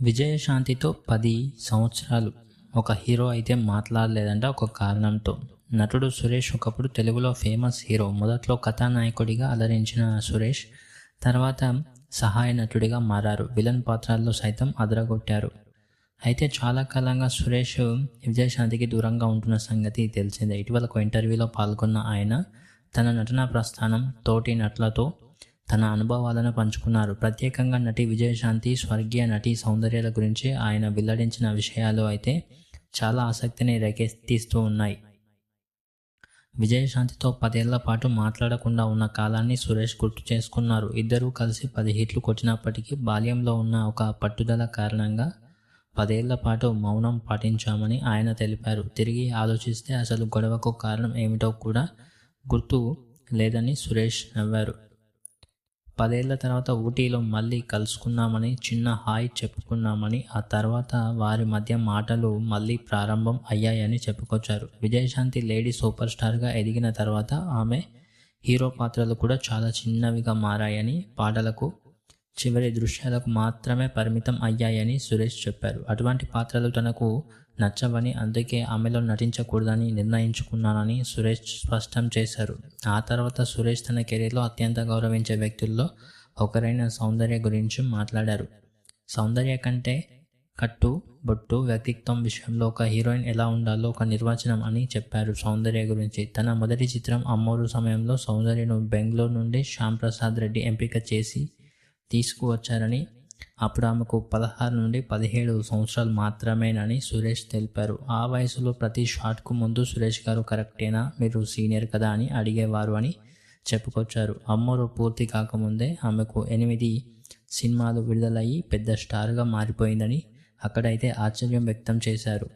విజయశాంతితో 10 సంవత్సరాలు ఒక హీరో అయితే మాట్లాడలేదంట ఒక కారణంతో. నటుడు సురేష్ ఒకప్పుడు తెలుగులో ఫేమస్ హీరో. మొదట్లో కథానాయకుడిగా అలరించిన సురేష్ తర్వాత సహాయ నటుడిగా మారారు. విలన్ పాత్రల్లో సైతం అదరగొట్టారు. అయితే చాలా కాలంగా సురేష్ విజయశాంతికి దూరంగా ఉంటున్న సంగతి తెలిసిందే. ఇటీవల ఒక ఇంటర్వ్యూలో పాల్గొన్న ఆయన తన నటనా ప్రస్థానం, తోటి నటులతో తన అనుభవాలను పంచుకున్నారు. ప్రత్యేకంగా నటి విజయశాంతి, స్వర్గీయ నటి సౌందర్యల గురించి ఆయన వెల్లడించిన విషయాలు అయితే చాలా ఆసక్తిని రేకెత్తిస్తూ ఉన్నాయి. విజయశాంతితో 10 ఏళ్ల పాటు మాట్లాడకుండా ఉన్న కాలాన్ని సురేష్ గుర్తు చేసుకున్నారు. ఇద్దరూ కలిసి 10 హిట్లు కొట్టినప్పటికీ బాల్యంలో ఉన్న ఒక పట్టుదల కారణంగా 10 ఏళ్ల పాటు మౌనం పాటించామని ఆయన తెలిపారు. తిరిగి ఆలోచిస్తే అసలు గొడవకు కారణం ఏమిటో కూడా గుర్తు లేదని సురేష్ నవ్వారు. 10 ఏళ్ల తర్వాత ఊటీలో మళ్ళీ కలుసుకున్నామని, చిన్న హాయ్ చెప్పుకున్నామని, ఆ తర్వాత వారి మధ్య మాటలు మళ్ళీ ప్రారంభం అయ్యాయని చెప్పుకొచ్చారు. విజయశాంతి లేడీ సూపర్ స్టార్గా ఎదిగిన తర్వాత ఆమె హీరో పాత్రలు కూడా చాలా చిన్నవిగా మారాయని, పాటలకు, చివరి దృశ్యాలకు మాత్రమే పరిమితం అయ్యాయని సురేష్ చెప్పారు. అటువంటి పాత్రలు తనకు నచ్చవని, అందుకే ఆమెలో నటించకూడదని నిర్ణయించుకున్నానని సురేష్ స్పష్టం చేశారు. ఆ తర్వాత సురేష్ తన కెరీర్లో అత్యంత గౌరవించే వ్యక్తుల్లో ఒకరైన సౌందర్య గురించి మాట్లాడారు. సౌందర్య కంటే కట్టు, బొట్టు, వ్యక్తిత్వం విషయంలో ఒక హీరోయిన్ ఎలా ఉండాలో ఒక నిర్వచనం అని చెప్పారు సౌందర్య గురించి. తన మొదటి చిత్రం అమ్మోరు సమయంలో సౌందర్యను బెంగళూరు నుండి శ్యామ్ ప్రసాద్ రెడ్డి ఎంపిక చేసి తీసుకువచ్చారని, అప్పుడు ఆమెకు 16 నుండి 17 సంవత్సరాలు మాత్రమేనని సురేష్ తెలిపారు. ఆ వయసులో ప్రతి షాట్కు ముందు సురేష్ గారు కరెక్టేనా, మీరు సీనియర్ కదా అని అడిగేవారు అని చెప్పుకొచ్చారు. అమ్మోరు పూర్తి కాకముందే ఆమెకు 8 సినిమాలు విడుదలయ్యి పెద్ద స్టార్గా మారిపోయిందని అక్కడైతే ఆశ్చర్యం వ్యక్తం చేశారు.